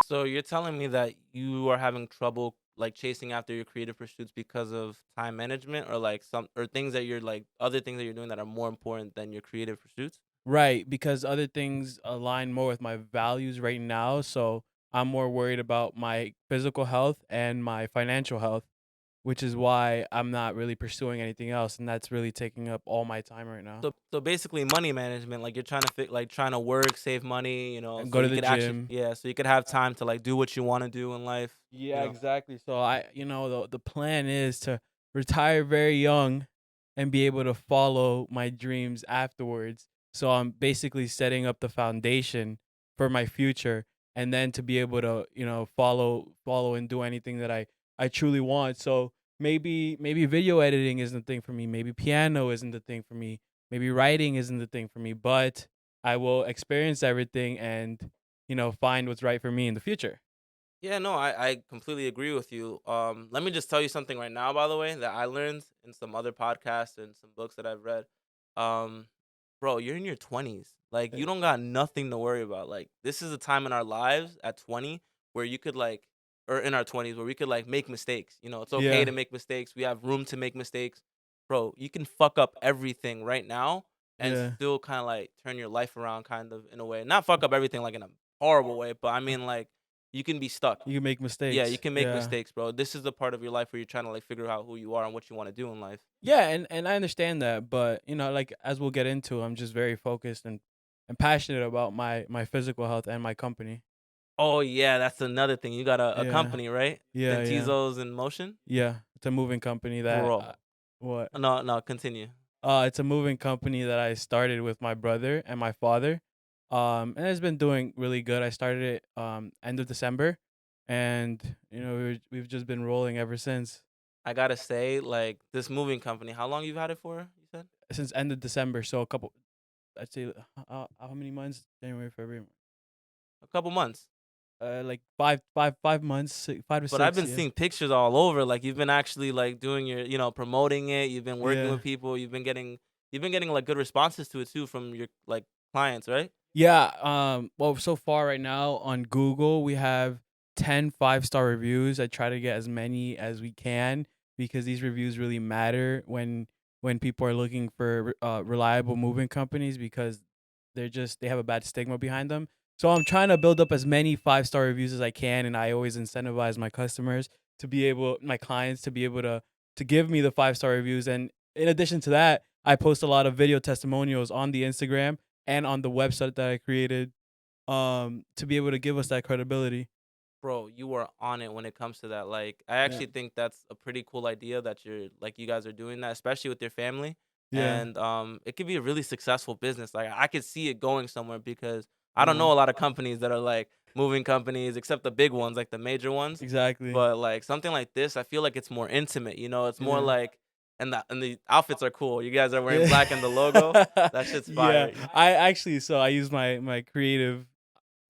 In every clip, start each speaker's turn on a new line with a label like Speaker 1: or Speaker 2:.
Speaker 1: So you're telling me that you are having trouble like chasing after your creative pursuits because of time management or like some or things that you're like other things that you're doing that are more important than your creative pursuits?
Speaker 2: Right, because other things align more with my values right now, so I'm more worried about my physical health and my financial health, which is why I'm not really pursuing anything else, and that's really taking up all my time right now.
Speaker 1: So basically money management, like you're trying to fit like trying to work, save money,
Speaker 2: And
Speaker 1: so
Speaker 2: go to
Speaker 1: you
Speaker 2: the
Speaker 1: could actually
Speaker 2: gym.
Speaker 1: so you could have time to like do what you want to do in life, you
Speaker 2: Yeah,
Speaker 1: know.
Speaker 2: exactly. So the plan is to retire very young and be able to follow my dreams afterwards. So I'm basically setting up the foundation for my future and then to be able to, follow and do anything that I truly want. So maybe video editing isn't the thing for me. Maybe piano isn't the thing for me. Maybe writing isn't the thing for me, but I will experience everything and, find what's right for me in the future.
Speaker 1: Yeah, no, I completely agree with you. Let me just tell you something right now, by the way, that I learned in some other podcasts and some books that I've read. Um, Bro, you're in your 20s. Like, you don't got nothing to worry about. Like, this is a time in our lives at 20 where you could like, or in our 20s where we could like make mistakes. You know, it's okay
Speaker 2: Yeah.
Speaker 1: to make mistakes. We have room to make mistakes. Bro, you can fuck up everything right now and
Speaker 2: Yeah.
Speaker 1: still kind of like turn your life around, kind of in a way. Not fuck up everything like in a horrible way, but I mean like you can be stuck.
Speaker 2: You can make
Speaker 1: Yeah, you
Speaker 2: mistakes.
Speaker 1: can make
Speaker 2: Yeah.
Speaker 1: mistakes, bro. This is the part of your life where you're trying to like figure out who you are and what you want to do in life.
Speaker 2: Yeah, and I understand that, but, like, as we'll get into, I'm just very focused and passionate about my physical health and my company.
Speaker 1: Oh yeah, that's another thing. You got a
Speaker 2: Yeah.
Speaker 1: company, right?
Speaker 2: Yeah, yeah.
Speaker 1: Santizos in motion,
Speaker 2: Yeah. It's a moving company that
Speaker 1: bro.
Speaker 2: what?
Speaker 1: No, no, continue.
Speaker 2: It's a moving company that I started with my brother and my father, and it's been doing really good. I started it, end of December, and, we've just been rolling ever since.
Speaker 1: I gotta say, like this moving company. How long you've had it for? You said
Speaker 2: Since end of December, so a couple I'd say, how many months? January, February,
Speaker 1: a couple months,
Speaker 2: like 5 months, 5 to
Speaker 1: but I've
Speaker 2: 6,
Speaker 1: been
Speaker 2: yeah.
Speaker 1: seeing pictures all over. Like you've been actually like doing your, promoting it. You've been working
Speaker 2: Yeah.
Speaker 1: with people. You've been getting like good responses to it too from your like clients, right?
Speaker 2: Yeah, well, so far right now on Google, we have 10 5-star reviews. I try to get as many as we can because these reviews really matter when people are looking for, reliable moving companies because they have a bad stigma behind them. So I'm trying to build up as many 5-star reviews as I can, and I always incentivize my clients to be able to give me the 5-star reviews, and in addition to that, I post a lot of video testimonials on the Instagram and on the website that I created, to be able to give us that credibility.
Speaker 1: Bro, you are on it when it comes to that. Like, I
Speaker 2: Yeah.
Speaker 1: actually think that's a pretty cool idea that you guys are doing that, especially with your family.
Speaker 2: Yeah.
Speaker 1: And it could be a really successful business. Like, I could see it going somewhere because I don't know
Speaker 2: Mhm.
Speaker 1: a lot of companies that are like moving companies, except the big ones, like the major ones.
Speaker 2: Exactly.
Speaker 1: But like something like this, I feel like it's more intimate. It's more
Speaker 2: Yeah.
Speaker 1: like, and the outfits are cool. You guys are wearing
Speaker 2: Yeah.
Speaker 1: black and the logo. That shit's
Speaker 2: Yeah.
Speaker 1: fire.
Speaker 2: I use my creative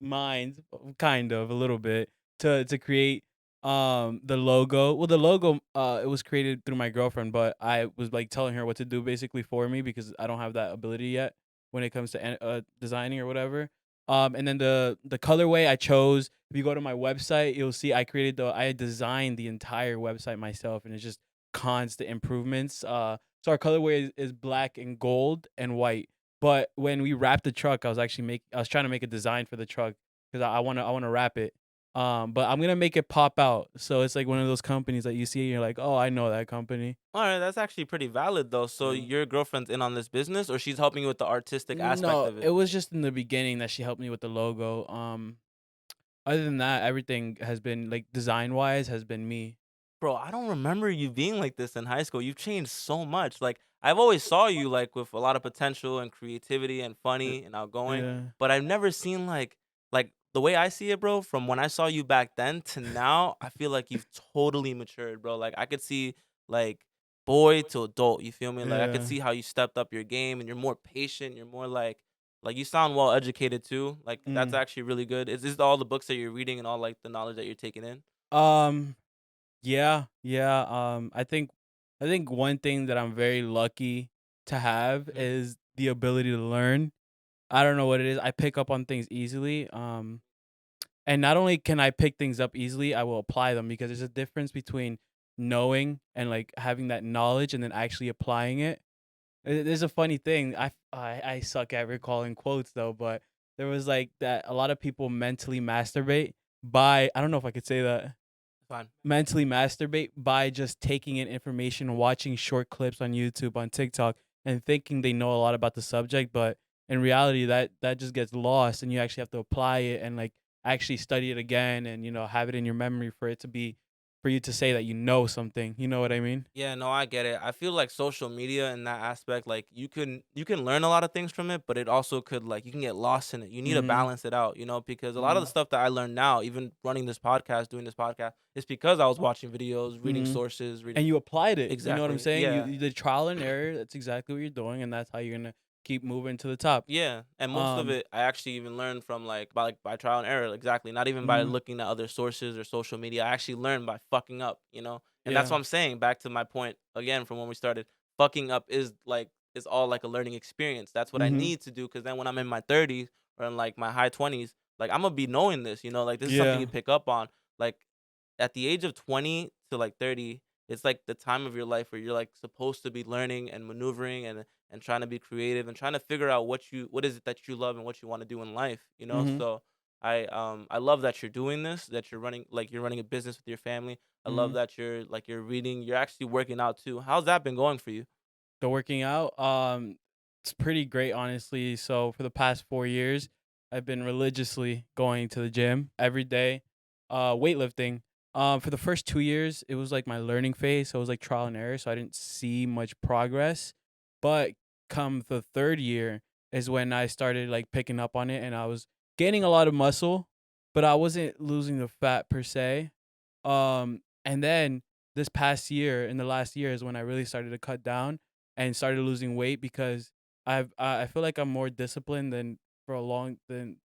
Speaker 2: mind, kind of, a little bit, to create, the logo. Well, the logo, it was created through my girlfriend, but I was, like, telling her what to do basically for me because I don't have that ability yet when it comes to designing or whatever. And then the colorway I chose, if you go to my website, you'll see I designed the entire website myself, and it's just constant improvements. So our colorway is black and gold and white. But when we wrapped the truck, I was trying to make a design for the truck because I wanna wrap it. But I'm gonna make it pop out. So it's like one of those companies that you see and you're like, "Oh, I know that company."
Speaker 1: All right, that's actually pretty valid though. So
Speaker 2: Yeah.
Speaker 1: your girlfriend's in on this business, or she's helping you with the artistic aspect
Speaker 2: No,
Speaker 1: of
Speaker 2: it
Speaker 1: it?
Speaker 2: was just in the beginning that she helped me with the logo. Other than that, everything has been like design-wise has been me.
Speaker 1: Bro, I don't remember you being like this in high school. You've changed so much. Like I've always saw you like with a lot of potential and creativity and
Speaker 2: Uh,
Speaker 1: funny and outgoing,
Speaker 2: Yeah.
Speaker 1: but I've never seen like the way I see it, bro, from when I saw you back then to now, I feel like you've totally matured, bro. Like I could see like boy to adult, you feel me? Like I could
Speaker 2: Yeah.
Speaker 1: see how you stepped up your game and you're more patient, you're more like you sound well educated too. Like that's
Speaker 2: Mm.
Speaker 1: actually really good. Is this all the books that you're reading and all like the knowledge that you're taking in?
Speaker 2: Um Yeah, yeah. I think one thing that I'm very lucky to have
Speaker 1: Mhm.
Speaker 2: is the ability to learn. I don't know what it is. I pick up on things easily. And not only can I pick things up easily, I will apply them because there's a difference between knowing and like having that knowledge and then actually applying it. There's a funny thing. I suck at recalling quotes though, but there was like that a lot of people mentally masturbate by I don't know if I could say that
Speaker 1: Fine.
Speaker 2: mentally masturbate by just taking in information, watching short clips on YouTube, on TikTok, and thinking they know a lot about the subject, but in reality, that just gets lost, and you actually have to apply it and like actually study it again, and have it in your memory for it to be for you to say that you know something. You know what I mean?
Speaker 1: Yeah, no, I get it. I feel like social media in that aspect, like you can learn a lot of things from it, but it also could like you can get lost in it. You need to
Speaker 2: Mhm.
Speaker 1: balance it out, because a lot of the
Speaker 2: Mhm.
Speaker 1: stuff that I learned now, even running this podcast, doing this podcast, is because I was watching videos, reading
Speaker 2: Mhm.
Speaker 1: sources, reading
Speaker 2: And you applied it. You know what I'm
Speaker 1: exactly.
Speaker 2: saying?
Speaker 1: Yeah.
Speaker 2: You did trial and error. That's exactly what you're doing, and that's how you're gonna keep moving to the top.
Speaker 1: Yeah, and most of
Speaker 2: Um.
Speaker 1: it I actually even learned from by trial and error, exactly. Not even by
Speaker 2: Mhm.
Speaker 1: looking at other sources or social media. I actually learned by fucking up. And that's
Speaker 2: Yeah.
Speaker 1: what I'm saying. Back to my point again from when we started. Fucking up is all like a learning experience. That's what I
Speaker 2: Mhm.
Speaker 1: need to do because then when I'm in my 30s or in like my high 20s, like I'm gonna be knowing this. Like this is something you
Speaker 2: Yeah.
Speaker 1: pick up on. Like at the age of 20 to like 30, it's like the time of your life where you're like supposed to be learning and maneuvering and trying to be creative and trying to figure out what is it that you love and what you want to do in life.
Speaker 2: Mhm.
Speaker 1: So I love that you're doing this, that you're running a business with your family. I love
Speaker 2: Mhm.
Speaker 1: that you're reading, you're actually working out too. How's that been going for you?
Speaker 2: The working out, it's pretty great, honestly. So for the past 4 years, I've been religiously going to the gym every day, weightlifting. For the first 2 years, it was like my learning phase, so it was like trial and error, so I didn't see much progress. But come the third year is when I started like picking up on it, and I was gaining a lot of muscle, but I wasn't losing the fat per se. And then this past year, in the last year, is when I really started to cut down and started losing weight because I feel like I'm more disciplined than for a long than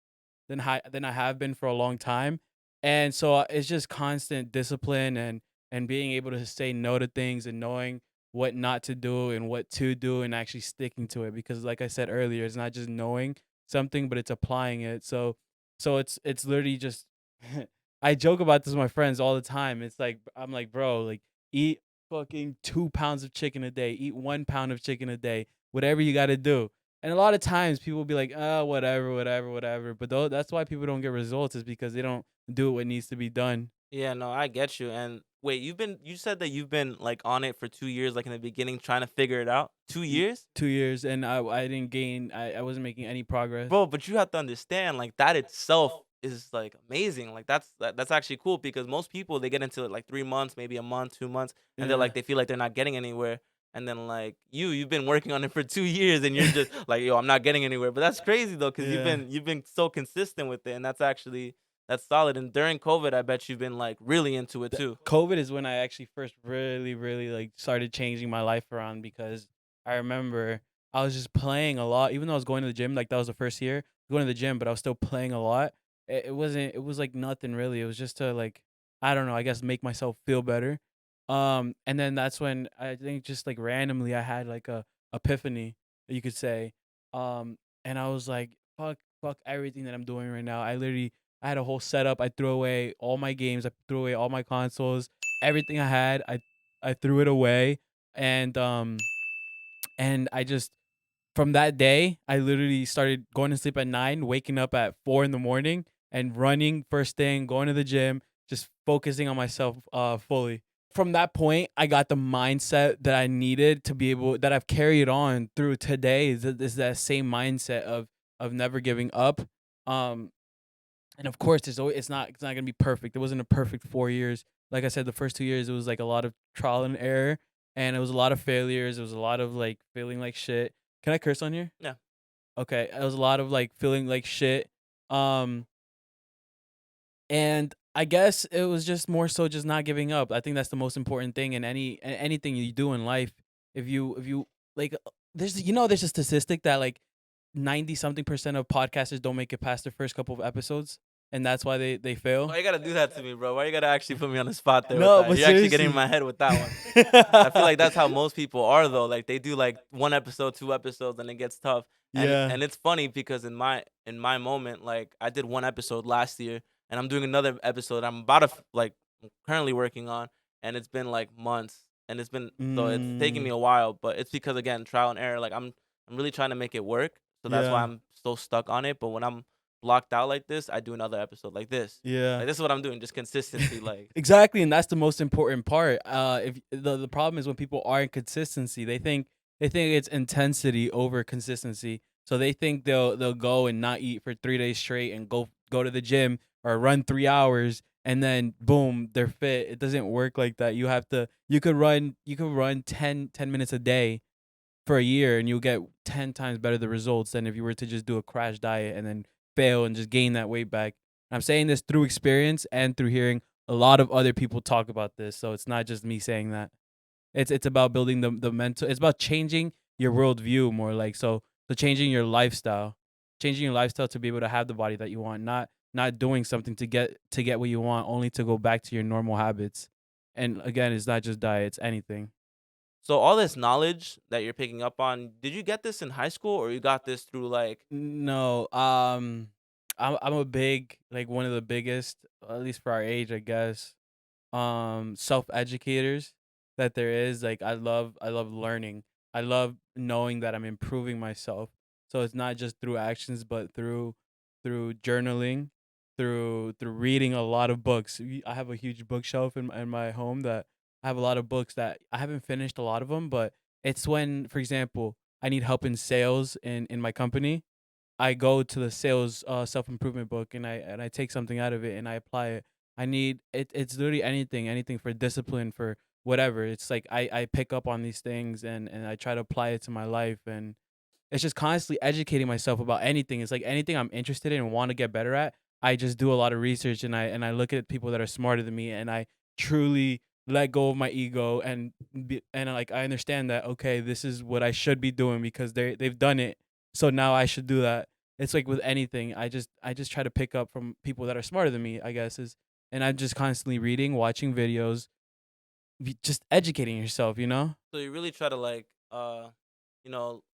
Speaker 2: I have been for a long time, and so it's just constant discipline and being able to say no to things and knowing what not to do and what to do and actually sticking to it because like I said earlier, it's not just knowing something but it's applying it. So it's literally just I joke about this with my friends all the time. It's like I'm like, bro, like eat fucking 2 pounds of chicken a day, eat 1 pound of chicken a day, whatever you got to do. And a lot of times people will be like, oh, whatever, whatever, whatever. But though that's why people don't get results is because they don't do what needs to be done.
Speaker 1: Yeah, no, I get you. And wait, you said that you've been like on it for 2 years, like in the beginning, trying to figure it out. 2 years?
Speaker 2: 2 years and I didn't gain. I wasn't making any progress.
Speaker 1: Bro, but you have to understand, like, that itself is, like, amazing. Like, that's actually cool because most people, they get into it, like, 3 months, maybe a month, 2 months, and they're
Speaker 2: Yeah.
Speaker 1: like they feel like they're not getting anywhere, and then, like, you've been working on it for 2 years, and you're just like, "Yo, I'm not getting anywhere." But that's crazy, though, because 'cause
Speaker 2: Yeah.
Speaker 1: you've been so consistent with it, and that's solid, and during COVID, I bet you've been, like, really into it too.
Speaker 2: COVID is when I actually first really, really like started changing my life around because I remember I was just playing a lot, even though I was going to the gym. Like that was the first year going to the gym, but I was still playing a lot. It wasn't. It was like nothing really. It was just to like I don't know. I guess make myself feel better. And then that's when I think just like randomly I had like a epiphany, you could say. And I was like, fuck everything that I'm doing right now. I had a whole setup. I threw away all my games. I threw away all my consoles. Everything I had, I threw it away. And and I just from that day, I literally started going to sleep at 9, waking up at 4 in the morning and running first thing, going to the gym, just focusing on myself fully. From that point, I got the mindset that I needed to be able that I've carried on through today is that same mindset of never giving up. Um and of course, it's not gonna be perfect. It wasn't a perfect 4 years. Like I said, the first 2 years it was like a lot of trial and error, and it was a lot of failures. It was a lot of like feeling like shit. Can I curse on here?
Speaker 1: Yeah.
Speaker 2: Okay, it was a lot of like feeling like shit. Um, and I guess it was just more so just not giving up. I think that's the most important thing in anything you do in life. If you like, there's a statistic that like 90 something percent of podcasters don't make it past their first couple of episodes, and that's why they fail.
Speaker 1: Why you gotta do that to me, bro? Why you gotta actually put me on the spot there with
Speaker 2: No,
Speaker 1: that?
Speaker 2: but
Speaker 1: You're actually getting in
Speaker 2: seriously.
Speaker 1: my head with that one. I feel like that's how most people are though. Like they do like 1 episode, 2 episodes, and it gets tough. And
Speaker 2: Yeah.
Speaker 1: and it's funny because in my moment, like I did 1 episode last year, and I'm doing another episode. I'm about to like I'm currently working on, and it's been like months, and it's taking me
Speaker 2: Mm,
Speaker 1: a while, but it's because again trial and error. Like I'm really trying to make it work, so that's why
Speaker 2: yeah,
Speaker 1: I'm so stuck on it. But when I'm blocked out like this, I do another episode like this.
Speaker 2: yeah.
Speaker 1: Like this is what I'm doing, just consistency. Like
Speaker 2: Exactly, and that's the most important part. If the problem is when people are inconsistency, they think it's intensity over consistency. So they think they'll go and not eat for 3 days straight and go to the gym or run 3 hours and then boom, they're fit. It doesn't work like that. You could run 10 minutes a day for a year and you'll get 10 times better the results than if you were to just do a crash diet and then fail and just gain that weight back. I'm saying this through experience and through hearing a lot of other people talk about this. So it's not just me saying that. It's about building the mental. It's about changing your worldview more like so changing your lifestyle, changing your lifestyle to be able to have the body that you want, not doing something to get what you want, only to go back to your normal habits. And again, it's not just diet; it's anything.
Speaker 1: so all this knowledge that you're picking up on, did you get this in high school or you got this through like
Speaker 2: No, I'm a big like one of the biggest, at least for our age, I guess. Self educators that there is. Like I love learning. I love knowing that I'm improving myself. So it's not just through actions, but through journaling, through reading a lot of books. I have a huge bookshelf in my home that I have a lot of books that I haven't finished a lot of them, but it's when, for example, I need help in sales in my company. I go to the sales self improvement book and I take something out of it and I apply it. I need it. It's literally anything for discipline for whatever. It's like I pick up on these things and I try to apply it to my life and it's just constantly educating myself about anything. It's like anything I'm interested in and want to get better at. I just do a lot of research and I look at people that are smarter than me and I truly let go of my ego and like I understand that okay, this is what I should be doing because they've done it. So now I should do that. It's like with anything. I just try to pick up from people that are smarter than me, I guess is and I'm just constantly reading, watching videos, just educating yourself, you know?
Speaker 1: so you really try to like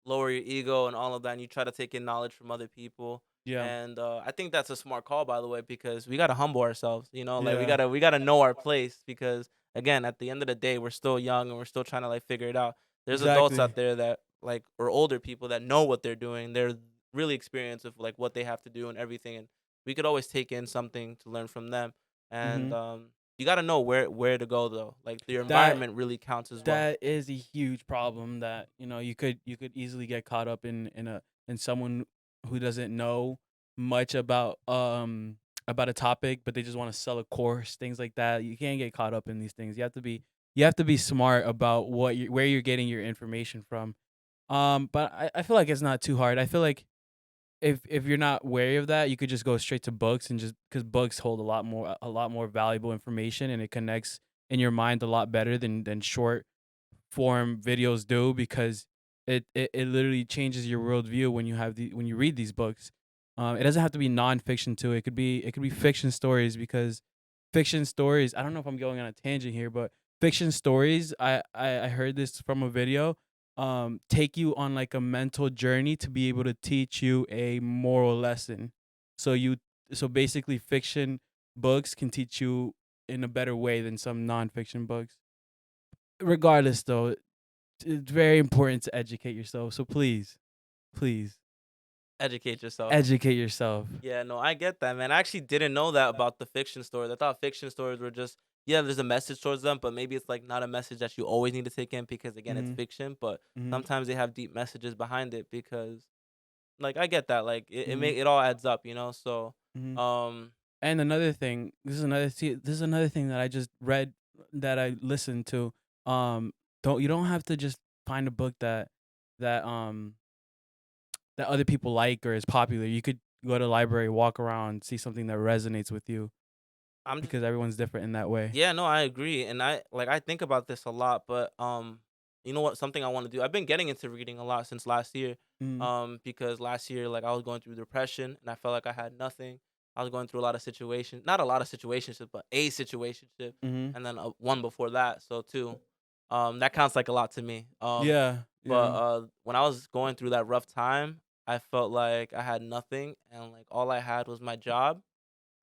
Speaker 1: lower your ego and all of that, and you try to take in knowledge from other people.
Speaker 2: Yeah.
Speaker 1: And I think that's a smart call, by the way, because we gotta humble ourselves. Like we
Speaker 2: Yeah.
Speaker 1: gotta we gotta know our place because again, at the end of the day, we're still young and we're still trying to like figure it out. There's adults
Speaker 2: Exactly.
Speaker 1: out there that like or older people that know what they're doing. They're really experienced with like what they have to do and everything, and we could always take in something to learn from them. And
Speaker 2: Mhm.
Speaker 1: you gotta know where to go though. Like your
Speaker 2: That
Speaker 1: environment really counts as well.
Speaker 2: that is a huge problem that, you could easily get caught up in someone who doesn't know much about a topic, but they just want to sell a course, things like that. You can't get caught up in these things. You have to be smart about where you're getting your information from. But I feel like it's not too hard. I feel like if you're not wary of that, you could just go straight to books and just because books hold a lot more valuable information and it connects in your mind a lot better than short form videos do because it literally changes your worldview when when you read these books. It doesn't have to be nonfiction too. It could be fiction stories because fiction stories. I don't know if I'm going on a tangent here, but fiction stories. I heard this from a video. Take you on like a mental journey to be able to teach you a moral lesson. So you so basically fiction books can teach you in a better way than some nonfiction books. Regardless, though, it's very important to educate yourself. So please
Speaker 1: Educate yourself.
Speaker 2: educate yourself.
Speaker 1: Yeah, no, I get that, man. I actually didn't know that about the fiction stories. I thought fiction stories were just yeah, there's a message towards them, but maybe it's like not a message that you always need to take in because again, it's
Speaker 2: Mhm.
Speaker 1: fiction. But
Speaker 2: Mhm.
Speaker 1: sometimes they have deep messages behind it because like I get that. Like
Speaker 2: Mhm.
Speaker 1: it all adds up, you know. So
Speaker 2: Mhm.
Speaker 1: um
Speaker 2: And another thing, this is another thing that I just read that I listened to. Um, don't have to just find a book that that other people like or is popular. You could go to the library, walk around, see something that resonates with you
Speaker 1: I'm just
Speaker 2: because everyone's different in that way.
Speaker 1: yeah, no, I agree. And I think about this a lot, but you know what, something I want to do. I've been getting into reading a lot since last year.
Speaker 2: Mhm.
Speaker 1: Because last year like I was going through depression and I felt like I had nothing. I was going through a lot of situations, not a lot of situationships, but a situationship
Speaker 2: Mhm.
Speaker 1: and then one before that. So too. That counts like a lot to me.
Speaker 2: Yeah.
Speaker 1: But
Speaker 2: Yeah.
Speaker 1: when I was going through that rough time, I felt like I had nothing and like all I had was my job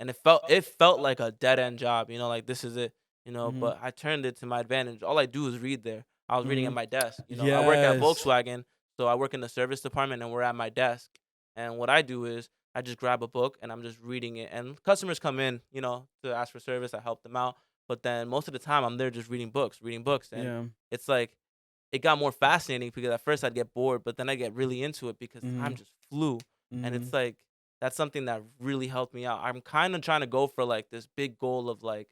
Speaker 1: and it felt like a dead end job. Like this is it.
Speaker 2: Mhm.
Speaker 1: But I turned it to my advantage. All I do is read there. I was reading at
Speaker 2: Mhm.
Speaker 1: my desk. I work at
Speaker 2: Yes.
Speaker 1: Volkswagen, so I work in the service department, and we're at my desk. And what I do is I just grab a book and I'm just reading it. And customers come in, to ask for service. I help them out. But then most of the time I'm there just reading books, and
Speaker 2: Yeah.
Speaker 1: it's like it got more fascinating because at first I'd get bored, but then I get really into it because time
Speaker 2: Mhm.
Speaker 1: just flew. And it's
Speaker 2: Mhm.
Speaker 1: like that's something that really helped me out. I'm kind of trying to go for like this big goal of like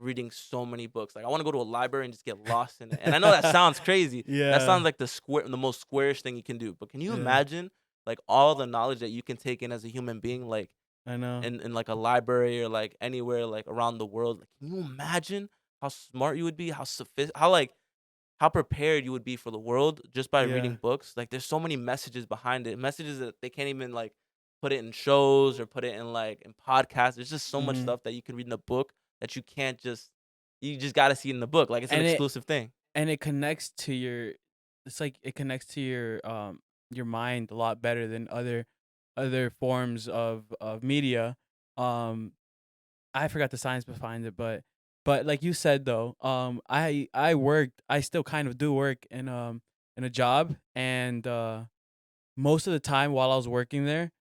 Speaker 1: reading so many books. Like I want to go to a library and just get lost in it. And I know that sounds crazy. That sounds
Speaker 2: Yeah.
Speaker 1: like the most squarish thing you can do. But can you
Speaker 2: Yeah.
Speaker 1: imagine like all the knowledge that you can take in as a human being, like
Speaker 2: I know.
Speaker 1: in like a library or like anywhere like around the world? Like, can you imagine how smart you would be, how prepared you would be for the world just by
Speaker 2: Yeah.
Speaker 1: reading books? Like there's so many messages behind it, messages that they can't even like put it in shows or put it in like in podcasts. There's just so much
Speaker 2: Mhm.
Speaker 1: stuff that you can read in a book that you just got to see it in the book. Like it's an
Speaker 2: And it
Speaker 1: exclusive thing.
Speaker 2: it connects to your it's like it connects to your mind a lot better than other forms of media. Um I forgot the science behind it, but like you said though, I still kind of do work in a job, and most of the time while I was working there,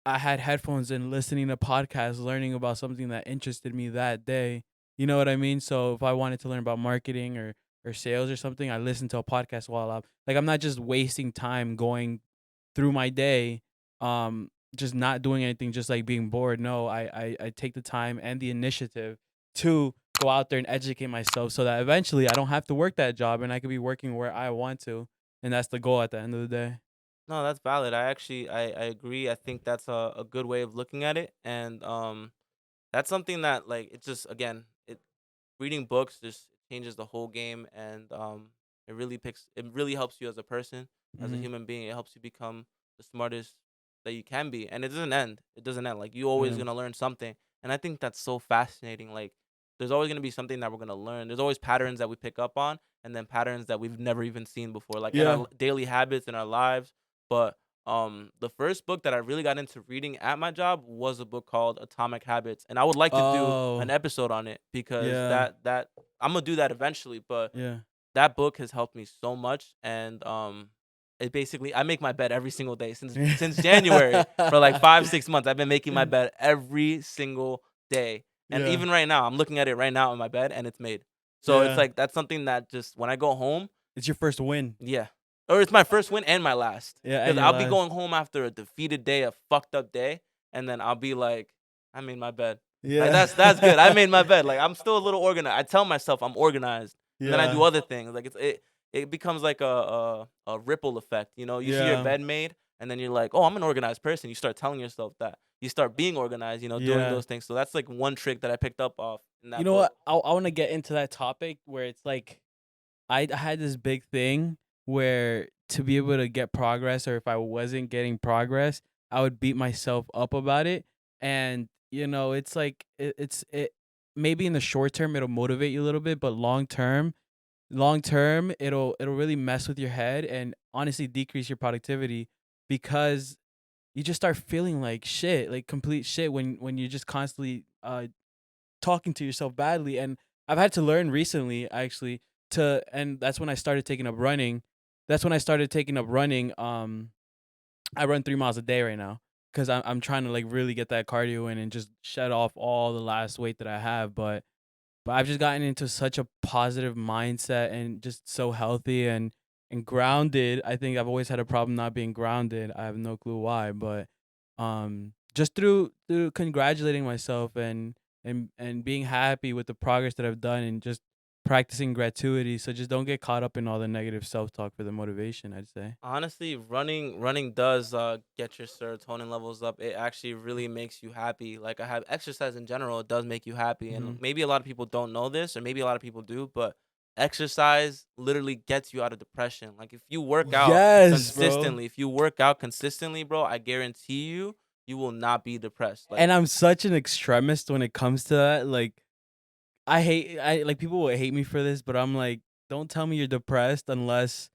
Speaker 2: I had headphones and listening to podcasts, learning about something that interested me that day. You know what I mean? So if I wanted to learn about marketing or sales or something, I listen to a podcast while I'm not just wasting time going through my day, just not doing anything, just like being bored. No, I take the time and the initiative to go out there and educate myself so that eventually I don't have to work that job and I could be working where I want to. And that's the goal at the end of the day.
Speaker 1: No, that's valid. I agree. I think that's a good way of looking at it. And that's something that like it's just again, reading books just changes the whole game. And it really helps you as a person, as a
Speaker 2: Mhm.
Speaker 1: human being. It helps you become the smartest that you can be. And it doesn't end. Like you always
Speaker 2: Yeah.
Speaker 1: gonna learn something. And I think that's so fascinating. Like there's always gonna be something that we're gonna learn. There's always patterns that we pick up on, and then patterns that we've never even seen before, like in our
Speaker 2: Yeah.
Speaker 1: daily habits in our lives. But the first book that I really got into reading at my job was a book called Atomic Habits, and I would like to do an
Speaker 2: Oh,
Speaker 1: episode on it because
Speaker 2: yeah.
Speaker 1: that I'm gonna do that eventually. But
Speaker 2: Yeah.
Speaker 1: that book has helped me so much, and it basically I make my bed every single day since January for like 5 6 months. I've been making my bed every single day, and
Speaker 2: Yeah.
Speaker 1: even right now, I'm looking at it right now in my bed, and it's made. So it's
Speaker 2: Yeah.
Speaker 1: like that's something that just when I go home,
Speaker 2: It's your first win.
Speaker 1: yeah. Or it's my first win and my last.
Speaker 2: Yeah, and
Speaker 1: Because
Speaker 2: your
Speaker 1: I'll be
Speaker 2: last.
Speaker 1: going home after a defeated day, a fucked up day, and then I'll be like, I made my bed. Like
Speaker 2: Yeah.
Speaker 1: that's good. I made my bed. Like I'm still a little organized. I tell myself I'm organized, and then I do
Speaker 2: Yeah.
Speaker 1: other things. Like it becomes like a ripple effect. You see your
Speaker 2: Yeah.
Speaker 1: bed made, and then you're like, oh, I'm an organized person. You start telling yourself that. You start being organized. Doing
Speaker 2: Yeah.
Speaker 1: those things. So that's like one trick that I picked up off in
Speaker 2: You
Speaker 1: that
Speaker 2: know
Speaker 1: book.
Speaker 2: what? I wanna get into that topic where it's like I had this big thing where to be able to get progress, or if I wasn't getting progress, I would beat myself up about it. And it's like it maybe in the short term it'll motivate you a little bit, but long term it'll really mess with your head and honestly decrease your productivity because you just start feeling like shit, like complete shit when you're just constantly talking to yourself badly. And I've had to learn recently actually and that's when I started taking up running. That's when I started taking up running. I run 3 miles a day right now because I'm trying to like really get that cardio in and just shed off all the last weight that I have. But I've just gotten into such a positive mindset and just so healthy and grounded. I think I've always had a problem not being grounded. I have no clue why, but just through congratulating myself and being happy with the progress that I've done and just practicing gratuity. So just don't get caught up in all the negative self-talk for the motivation, I'd say.
Speaker 1: Honestly, running does get your serotonin levels up. It actually really makes you happy. Like I have exercise in general, it does make you happy. And
Speaker 2: Mhm.
Speaker 1: maybe a lot of people don't know this, or maybe a lot of people do, but exercise literally gets you out of depression. Like
Speaker 2: Yes, bro.
Speaker 1: if you work out consistently, bro, I guarantee you will not be depressed. Like
Speaker 2: And I'm such an extremist when it comes to that. Like I like people will hate me for this, but I'm like, don't tell me you're depressed unless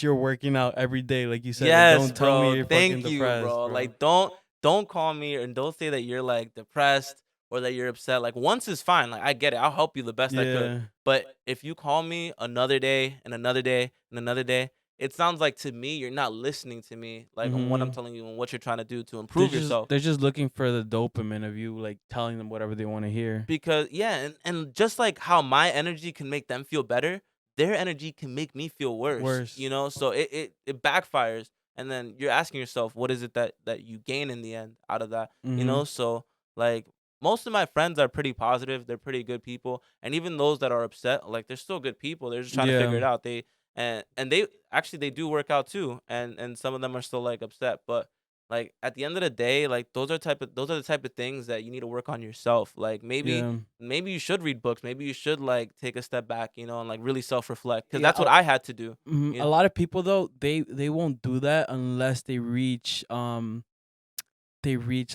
Speaker 2: you're working out every day, like you said. Like,
Speaker 1: yes,
Speaker 2: don't tell me
Speaker 1: bro.
Speaker 2: you're fucking
Speaker 1: Thank you,
Speaker 2: depressed,
Speaker 1: bro.
Speaker 2: bro.
Speaker 1: Like don't call me and don't say that you're like depressed or that you're upset. Like once is fine. Like I get it. I'll help you the best I could.
Speaker 2: Yeah.
Speaker 1: But if you call me another day and another day and another day, it sounds like to me you're not listening to me like on what I'm
Speaker 2: Mhm.
Speaker 1: telling you and what you're trying to do to
Speaker 2: They're
Speaker 1: improve
Speaker 2: just
Speaker 1: yourself.
Speaker 2: they're just looking for the dopamine of you, like, telling them whatever they wanna hear.
Speaker 1: Because yeah, and just like how my energy can make them feel better, their energy can make me feel worse,
Speaker 2: Worse.
Speaker 1: So it backfires, and then you're asking yourself, what is it that you gain in the end out of that,
Speaker 2: Mhm.
Speaker 1: So like most of my friends are pretty positive, they're pretty good people, and even those that are upset, like they're still good people. They're just trying to figure
Speaker 2: Yeah.
Speaker 1: it out. And they actually they do work out too, and some of them are still like upset, but like at the end of the day, like those are the type of things that you need to work on yourself. Like
Speaker 2: Yeah.
Speaker 1: maybe you should read books. Maybe you should like take a step back, and like really self reflect because
Speaker 2: Yeah,
Speaker 1: that's what I had to do.
Speaker 2: mhm, a
Speaker 1: You
Speaker 2: lot of people though, they won't do that unless they reach,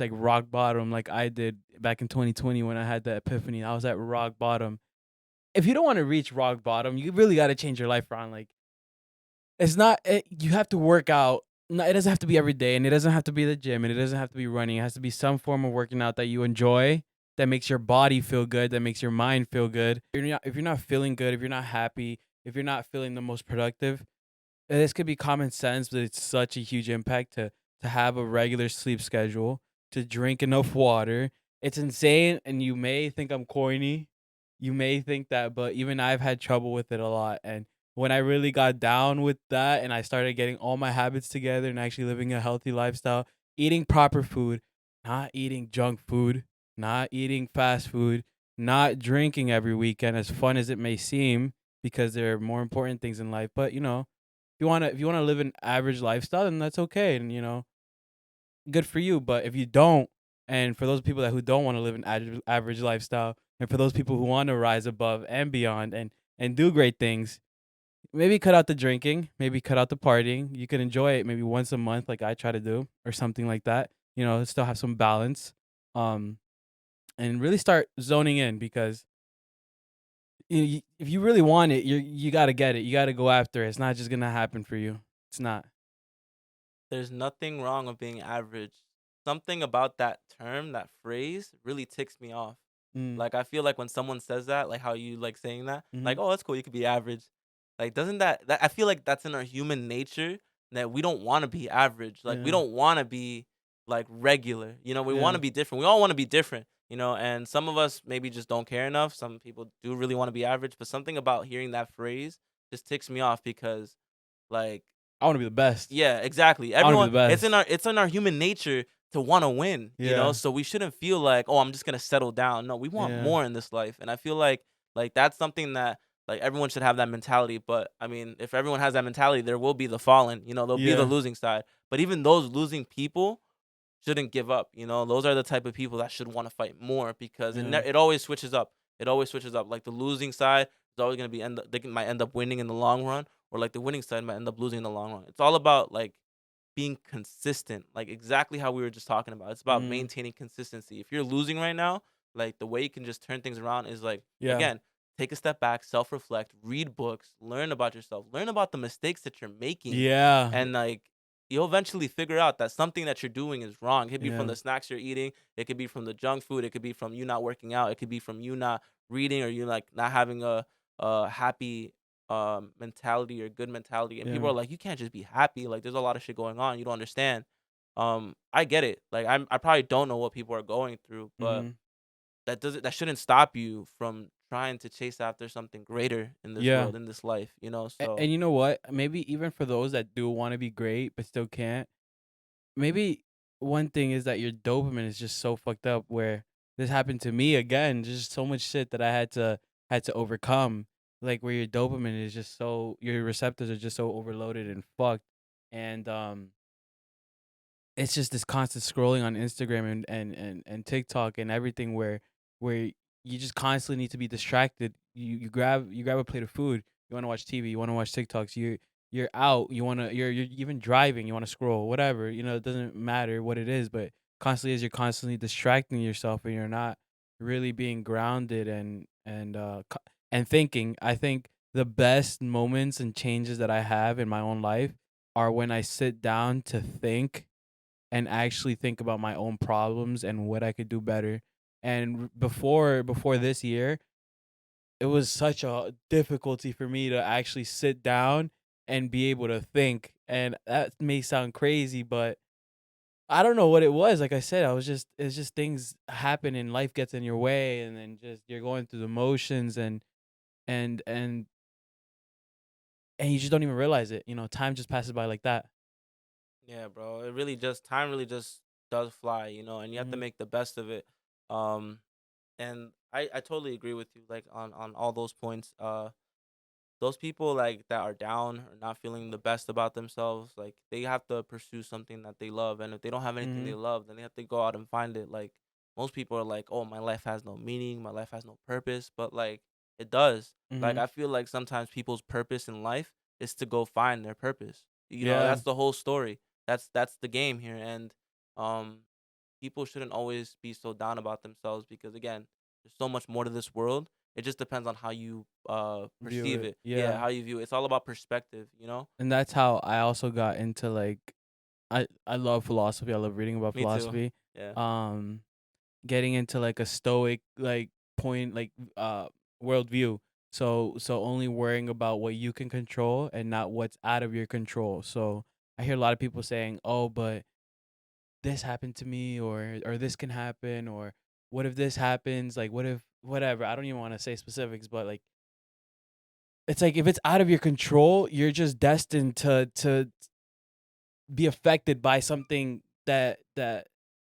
Speaker 2: like, rock bottom like I did back in 2020 when I had the epiphany. I was at rock bottom. If you don't wanna reach rock bottom, you really gotta change your life around, like, it's not you have to work out. No, it doesn't have to be every day, and it doesn't have to be the gym, and it doesn't have to be running. It has to be some form of working out that you enjoy, that makes your body feel good, that makes your mind feel good. If you're not feeling good, if you're not happy, if you're not feeling the most productive, this could be common sense, but it's such a huge impact to have a regular sleep schedule, to drink enough water. It's insane, and you may think I'm corny. You may think that, but even I've had trouble with it a lot. And when I really got down with that and I started getting all my habits together and actually living a healthy lifestyle, eating proper food, not eating junk food, not eating fast food, not drinking every weekend, as fun as it may seem, because there are more important things in life. But if you wanna live an average lifestyle, then that's okay, and good for you. But if you don't, and for those people who don't want to live an average lifestyle, and for those people who want to rise above and beyond and do great things, maybe cut out the drinking, maybe cut out the partying. You can enjoy it maybe once a month, like I try to do, or something like that. Still have some balance, um, and really start zoning in because if you really want it, you gotta get it. You gotta go after it. It's not just gonna happen for you. It's not.
Speaker 1: There's nothing wrong with being average. Something about that term, that phrase, really ticks me off.
Speaker 2: Mm,
Speaker 1: Like I feel like when someone says that, like how you like saying that, like,
Speaker 2: mhm.
Speaker 1: oh, that's cool, you could be average. Like, doesn't that I feel like that's in our human nature that we don't want to be average. Like we
Speaker 2: Yeah.
Speaker 1: don't want to be like regular. We want to
Speaker 2: Yeah.
Speaker 1: be different. We all want to be different, and some of us maybe just don't care enough. Some people do really want to be average, but something about hearing that phrase just ticks me off because like
Speaker 2: I wanna be the best.
Speaker 1: yeah, exactly.
Speaker 2: I wanna be
Speaker 1: Everyone
Speaker 2: the
Speaker 1: it's in
Speaker 2: best.
Speaker 1: our human nature to wanna win,
Speaker 2: Yeah.
Speaker 1: so we shouldn't feel like, "Oh, I'm just gonna settle down." No, we want
Speaker 2: Yeah.
Speaker 1: more in this life, and I feel like that's something that like everyone should have that mentality. But I mean, if everyone has that mentality, there will be the fallen, there'll be the
Speaker 2: Yeah.
Speaker 1: losing side. But even those losing people shouldn't give up. Those are the type of people that should wanna fight more because
Speaker 2: Yeah.
Speaker 1: it always switches up. It always switches up. Like the losing side is always gonna be they might end up winning in the long run, or like the winning side might end up losing in the long run. It's all about like being consistent, like exactly how we were just talking about. It's about
Speaker 2: Mhm.
Speaker 1: maintaining consistency. If you're losing right now, like the way you can just turn things around is like
Speaker 2: Yeah.
Speaker 1: again, take a step back, self-reflect, read books, learn about yourself, learn about the mistakes that you're making,
Speaker 2: Yeah.
Speaker 1: and like you'll eventually figure out that something that you're doing is wrong. It could be from
Speaker 2: Yeah.
Speaker 1: the snacks you're eating, it could be from the junk food, it could be from you not working out, it could be from you not reading or you like not having a happy mentality or good mentality. And people
Speaker 2: Yeah.
Speaker 1: are like, you can't just be happy. Like there's a lot of shit going on. You don't understand. I get it. Like I probably don't know what people are going through, but
Speaker 2: Mhm.
Speaker 1: that shouldn't stop you from trying to chase after something greater in this
Speaker 2: Yeah.
Speaker 1: world, in this life. So
Speaker 2: And you know what? Maybe even for those that do wanna be great but still can't, maybe one thing is that your dopamine is just so fucked up where this happened to me again, just so much shit that I had to overcome, like, where your dopamine is just so your receptors are just so overloaded and fucked, and, it's just this constant scrolling on Instagram and TikTok and everything where you just constantly need to be distracted. You grab a plate of food, you wanna watch TV, you wanna watch TikToks, you're out, you're even driving, you wanna scroll, whatever, it doesn't matter what it is, but constantly as you're constantly distracting yourself and you're not really being grounded and thinking. I think the best moments and changes that I have in my own life are when I sit down to think and actually think about my own problems and what I could do better. And before this year, it was such a difficulty for me to actually sit down and be able to think. And that may sound crazy, but I don't know what it was. Like I said, I was just it's just things happen and life gets in your way, and then just you're going through the motions, and and and you just don't even realize it. Time just passes by like that.
Speaker 1: Yeah, bro. It really just time really just does fly, and you have to
Speaker 2: Mhm.
Speaker 1: make the best of it. Um, and I totally agree with you, like on all those points. Those people like that are down or not feeling the best about themselves, like they have to pursue something that they love, and if they don't have anything they
Speaker 2: Mhm.
Speaker 1: love, then they have to go out and find it. Like most people are like, oh, my life has no meaning, my life has no purpose, but like it does. Like
Speaker 2: Mhm.
Speaker 1: I feel like sometimes people's purpose in life is to go find their purpose.
Speaker 2: Yeah.
Speaker 1: That's the whole story. That's the game here. And um people shouldn't always be so down about themselves, because again, there's so much more to this world. It just depends on how you
Speaker 2: View
Speaker 1: perceive
Speaker 2: it.
Speaker 1: it. Yeah,
Speaker 2: Yeah.
Speaker 1: how you view it. It's all about perspective.
Speaker 2: And that's how I also got into like I love philosophy. I love reading about
Speaker 1: Me too.
Speaker 2: philosophy.
Speaker 1: Yeah.
Speaker 2: Um Getting into like a stoic like point like worldview. So only worrying about what you can control and not what's out of your control. So I hear a lot of people saying, "Oh, but this happened to me," or this can happen, or what if this happens? Like what if whatever. I don't even want to say specifics, but like it's like if it's out of your control, you're just destined to be affected by something that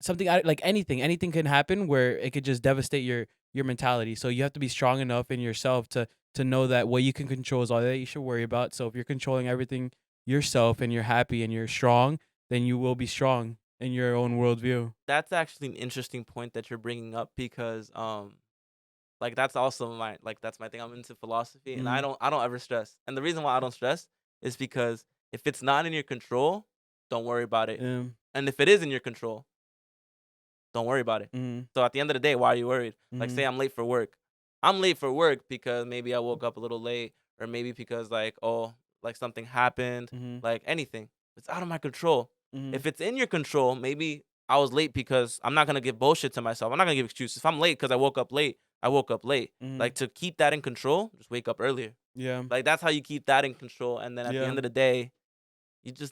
Speaker 2: something like anything can happen where it could just devastate your mentality. So you have to be strong enough in yourself to know that what you can control is all that you should worry about. So if you're controlling everything yourself and you're happy and you're strong, then you will be strong in your own worldview.
Speaker 1: That's actually an interesting point that you're bringing up, because like that's also my like that's my thing. I'm into philosophy, and I
Speaker 2: Mm,
Speaker 1: don't I don't ever stress. And the reason why I don't stress is because if it's not in your control, don't worry about it.
Speaker 2: um,
Speaker 1: And if it is in your control, don't worry about it.
Speaker 2: mm,
Speaker 1: So at the end of the day, why are you worried? Like, say
Speaker 2: mm,
Speaker 1: I'm late for work. I'm late for work because maybe I woke up a little late, or maybe because like, oh, like something happened,
Speaker 2: mm,
Speaker 1: like anything. It's out of my control.
Speaker 2: mm,
Speaker 1: If it's in your control, maybe I was late because I'm not gonna give bullshit to myself. I'm not gonna give excuses. If I'm late because I woke up late, I woke up late.
Speaker 2: mm.
Speaker 1: Like, to keep that in control, just wake up earlier.
Speaker 2: Yeah,
Speaker 1: Like that's how you keep that in control. And then at the
Speaker 2: yeah,
Speaker 1: end of the day,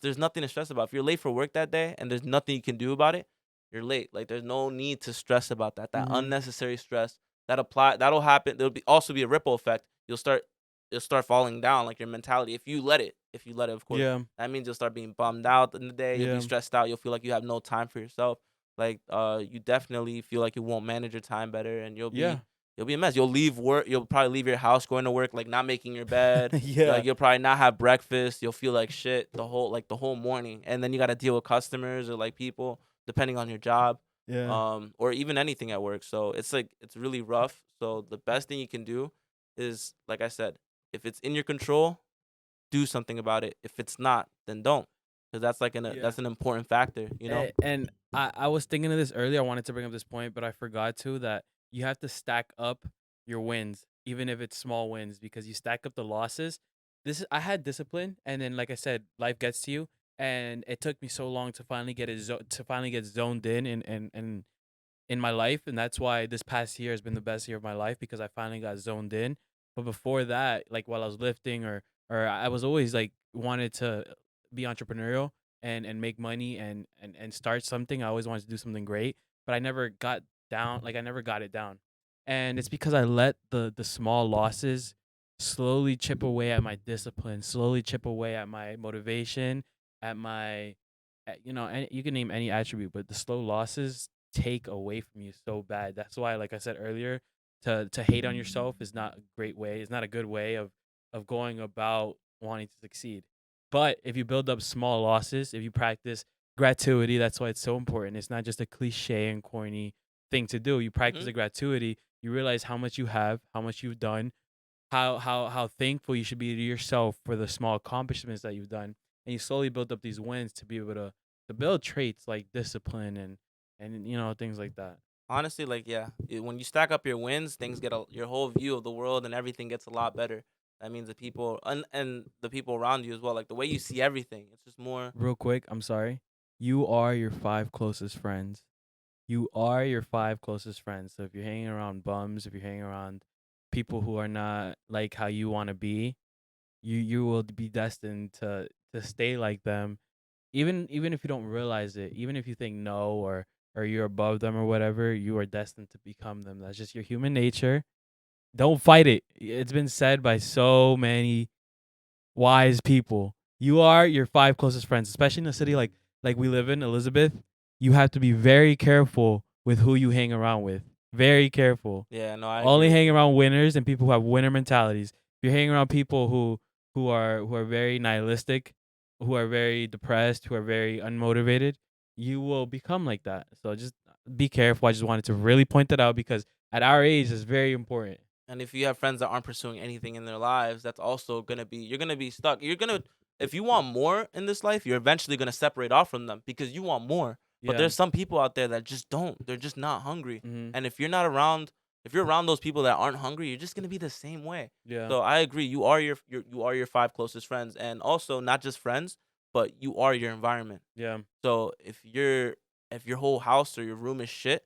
Speaker 1: there's nothing to stress about. If you're late for work that day and there's nothing you can do about it, you're late. Like there's no need to stress about that. That
Speaker 2: mm,
Speaker 1: unnecessary stress that'll happen. There'll be also be a ripple effect. You'll start falling down, like your mentality, if you let it. If you let it, of course.
Speaker 2: yeah,
Speaker 1: That means you'll start being bummed out in the day. You'll be
Speaker 2: yeah,
Speaker 1: stressed out. You'll feel like you have no time for yourself. Like you definitely feel like you won't manage your time better, and
Speaker 2: yeah,
Speaker 1: you'll be a mess. You'll leave work. You'll probably leave your house going to work, like not making your bed.
Speaker 2: yeah,
Speaker 1: Like you'll probably not have breakfast. You'll feel like shit the whole morning, and then you got to deal with customers or like people, depending on your job,
Speaker 2: yeah,
Speaker 1: or even anything at work. So it's like it's really rough. So the best thing you can do is, like I said, if it's in your control, do something about it. If it's not, then don't, because
Speaker 2: yeah.
Speaker 1: that's an important factor.
Speaker 2: And I was thinking of this earlier. I wanted to bring up this point, but I forgot to that you have to stack up your wins, even if it's small wins, because you stack up the losses. I had discipline, and then like I said, life gets to you, and it took me so long to finally to finally get zoned in my life, and that's why this past year has been the best year of my life because I finally got zoned in. But before that, like while I was lifting or I was always like wanted to be entrepreneurial and make money and start something. I always wanted to do something great, but I never got down like I never got it down. And it's because I let the small losses slowly chip away at my discipline, slowly chip away at my motivation, at my and you can name any attribute, but the slow losses take away from you so bad. That's why, like I said earlier, to hate on yourself is not a great way. It's not a good way of going about wanting to succeed. But if you build up small losses, if you practice gratuity, that's why it's so important. It's not just a cliche and corny thing to do. You practice
Speaker 1: Hmm.
Speaker 2: the gratuity, you realize how much you have, how much you've done, how thankful you should be to yourself for the small accomplishments that you've done, and you slowly build up these wins to be able to build traits like discipline and things like that.
Speaker 1: Honestly, like yeah, when you stack up your wins, your whole view of the world and everything gets a lot better. That means the people and the people around you as well, like the way you see everything. It's just more.
Speaker 2: Real quick, I'm sorry. You are your five closest friends. You are your 5 closest friends. So if you're hanging around bums, if you're hanging around people who are not like how you want to be, you will be destined to stay like them. Even if you don't realize it, even if you think no, or you're above them or whatever, you are destined to become them. That's just your human nature. Don't fight it. It's been said by so many wise people. You are your 5 closest friends, especially in a city like we live in, Elizabeth. You have to be very careful with who you hang around with. Very careful.
Speaker 1: Yeah, no, I agree
Speaker 2: Only
Speaker 1: with
Speaker 2: hang
Speaker 1: you.
Speaker 2: around winners and people who have winner mentalities. If you're hanging around people who are very nihilistic, who are very depressed, who are very unmotivated, you will become like that. So just be careful. I just wanted to really point that out because at our age, it's very important.
Speaker 1: And if you have friends that aren't pursuing anything in their lives, that's also gonna be you're gonna be stuck. You're gonna if you want more in this life, you're eventually gonna separate off from them because you want more. But
Speaker 2: Yeah.
Speaker 1: there's some people out there that just don't. They're just not hungry.
Speaker 2: Hmm.
Speaker 1: And if you're around those people that aren't hungry, you're just gonna be the same way.
Speaker 2: Yeah.
Speaker 1: So I agree. You are your 5 closest friends, and also not just friends, but you are your environment.
Speaker 2: Yeah.
Speaker 1: So if your whole house or your room is shit,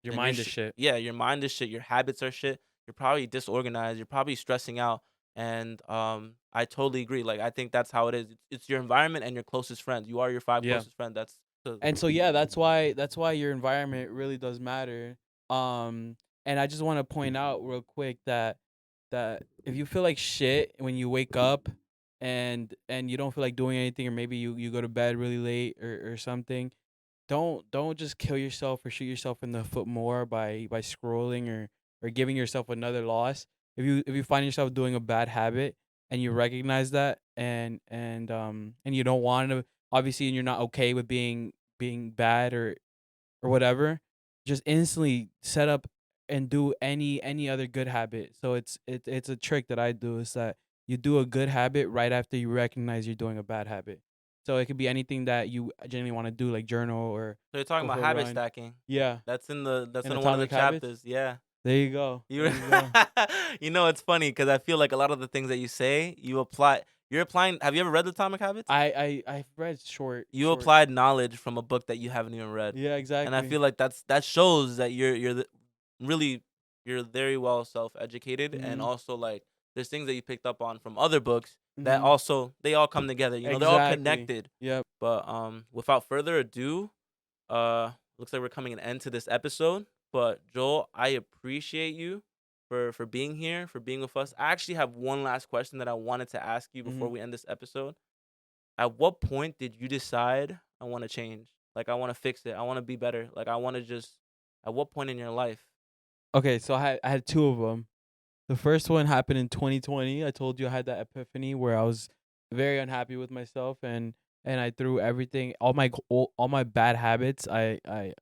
Speaker 2: Your
Speaker 1: then your
Speaker 2: mind is shit.
Speaker 1: yeah, your mind is shit, your habits are shit, you're probably disorganized, you're probably stressing out, and I totally agree. Like I think that's how it is. It's your environment and your closest friends. You are your five
Speaker 2: Yeah.
Speaker 1: closest friends. That's the
Speaker 2: And so yeah, that's why your environment really does matter. Um and I just want to point out real quick that if you feel like shit when you wake up and you don't feel like doing anything, or maybe you go to bed really late or something, don't just kill yourself or shoot yourself in the foot more by scrolling or giving yourself another loss. If you find yourself doing a bad habit and you recognize that and you don't want to, obviously, and you're not okay with being bad or whatever, just instantly set up and do any other good habit. So it's a trick that I do, is that you do a good habit right after you recognize you're doing a bad habit. So it could be anything that you genuinely want to do, like journal or
Speaker 1: so you're talking
Speaker 2: go
Speaker 1: about
Speaker 2: for a
Speaker 1: habit
Speaker 2: run.
Speaker 1: stacking.
Speaker 2: Yeah,
Speaker 1: That's
Speaker 2: in
Speaker 1: in one of the
Speaker 2: Atomic Habits.
Speaker 1: chapters. Yeah.
Speaker 2: There you go.
Speaker 1: You
Speaker 2: There you go.
Speaker 1: you know it's funny because I feel like a lot of the things that you say, you're applying. Have you ever read the Atomic Habits?
Speaker 2: I've read
Speaker 1: You
Speaker 2: short.
Speaker 1: applied knowledge from a book that you haven't even read,
Speaker 2: Yeah,
Speaker 1: and I
Speaker 2: exactly.
Speaker 1: feel like that shows that really you're very well self-educated, and
Speaker 2: Mhm.
Speaker 1: also like there's things that you picked up on from other books that
Speaker 2: Mhm.
Speaker 1: also they all come together. They're all
Speaker 2: Exactly.
Speaker 1: connected.
Speaker 2: Yep.
Speaker 1: But without further ado, looks like we're coming an end to this episode. But Joel, I appreciate you for being here, for being with us. I actually have one last question that I wanted to ask you before
Speaker 2: Mhm.
Speaker 1: we end this episode. At what point did you decide I want to change? Like I want to fix it. I want to be better. Like I want to just. At what point in your life?
Speaker 2: Okay, so I had two of them. The first one happened in 2020. I told you I had that epiphany where I was very unhappy with myself, and I threw everything, all my bad habits. I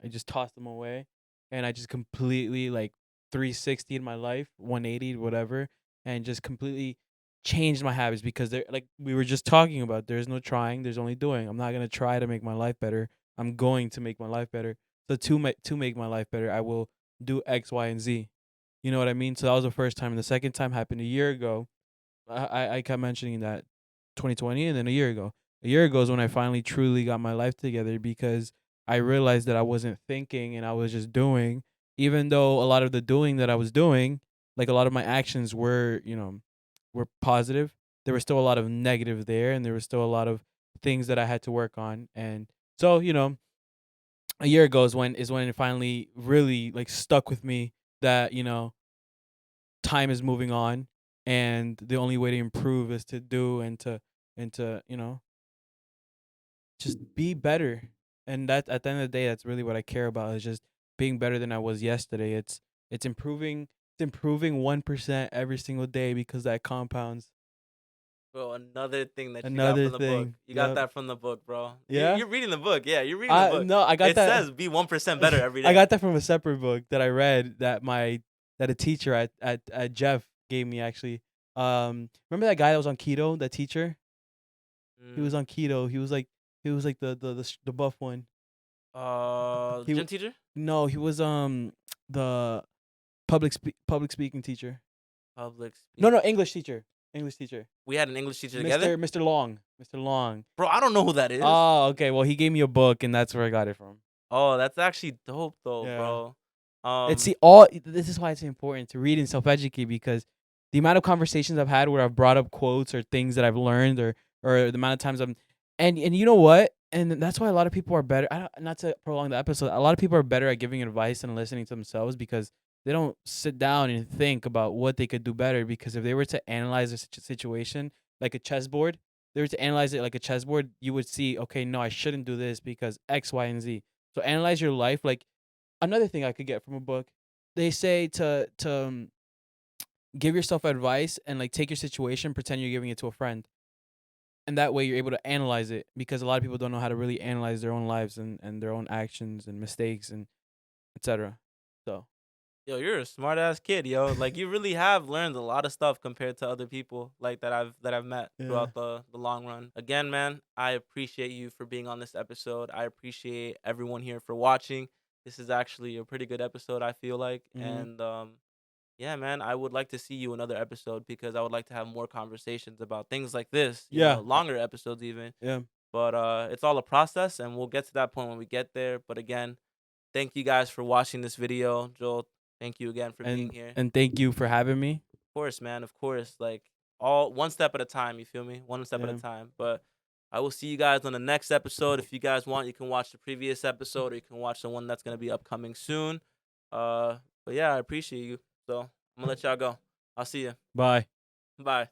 Speaker 2: just tossed them away, and I just completely, like, 360 in my life, 180, whatever, and just completely changed my habits because they're like we were just talking about. There's no trying. There's only doing. I'm not gonna try to make my life better. I'm going to make my life better. So to make my life better, I will do X, Y, and Z. You know what I mean? So that was the first time. And the second time happened a year ago. I kept mentioning that 2020, and then a year ago. A year ago is when I finally truly got my life together because I realized that I wasn't thinking and I was just doing. Even though a lot of the doing that I was doing, like a lot of my actions were positive, there was still a lot of negative there, and there was still a lot of things that I had to work on. And so, a year ago is when it finally really like stuck with me that time is moving on, and the only way to improve is to do and to just be better. And that, at the end of the day, that's really what I care about, is just being better than I was yesterday. It's improving 1% every single day, because that compounds.
Speaker 1: Bro, another thing that you got
Speaker 2: Another
Speaker 1: from the book.
Speaker 2: thing.
Speaker 1: You got
Speaker 2: Yep.
Speaker 1: that from the book, bro. You're,
Speaker 2: Yeah.
Speaker 1: you're reading the book. Yeah, you're reading the book.
Speaker 2: No, I got
Speaker 1: It
Speaker 2: that.
Speaker 1: says be 1% better every
Speaker 2: I
Speaker 1: day.
Speaker 2: got that from a separate book that I read, that a teacher at Jeff gave me, actually. Remember that guy that was on keto, that teacher? He was
Speaker 1: Mm,
Speaker 2: on keto. He was like the buff one. He
Speaker 1: gym teacher?
Speaker 2: No, he was the public speaking teacher.
Speaker 1: Public
Speaker 2: No,
Speaker 1: speak.
Speaker 2: no, English teacher. English teacher.
Speaker 1: We had an English teacher together?
Speaker 2: Mr. Long. Mr. Long.
Speaker 1: Bro, I don't know who that is.
Speaker 2: Oh, okay. Well, he gave me a book, and that's where I got it from.
Speaker 1: Oh, that's actually dope though,
Speaker 2: Yeah.
Speaker 1: bro.
Speaker 2: It's
Speaker 1: Um,
Speaker 2: the all this is why it's important to read and self-educate because the amount of conversations I've had where I've brought up quotes or things that I've learned or the amount of times I'm and you know what? And that's why a lot of people are better. I don't, not to prolong the episode. A lot of people are better at giving advice and listening to themselves because they don't sit down and think about what they could do better. Because if they were to analyze a situation like a chessboard, they were to analyze it like a chessboard, you would see, okay, no, I shouldn't do this because X, Y, and Z. So analyze your life like another thing I could get from a book. They say to give yourself advice and like take your situation, pretend you're giving it to a friend, and that way you're able to analyze it because a lot of people don't know how to really analyze their own lives and their own actions and mistakes and etc. So
Speaker 1: yo, you're a smart ass kid, yo. Like you really have learned a lot of stuff compared to other people like that I've met
Speaker 2: yeah,
Speaker 1: throughout the long run. Again, man, I appreciate you for being on this episode. I appreciate everyone here for watching. This is actually a pretty good episode, I feel like.
Speaker 2: hmm
Speaker 1: And yeah, man, I would like to see you another episode because I would like to have more conversations about things like this,
Speaker 2: yeah,
Speaker 1: longer episodes even.
Speaker 2: yeah.
Speaker 1: But it's all a process and we'll get to that point when we get there. But again, thank you guys for watching this video. Joel, thank you again for being here.
Speaker 2: And thank you for having me.
Speaker 1: Of course, man, of course. Like all one step at a time, you feel me? One step at a
Speaker 2: Yeah,
Speaker 1: time. But I will see you guys on the next episode. If you guys want, you can watch the previous episode or you can watch the one that's gonna be upcoming soon. But yeah, I appreciate you. So I'm gonna let y'all go. I'll see you.
Speaker 2: bye.
Speaker 1: Bye.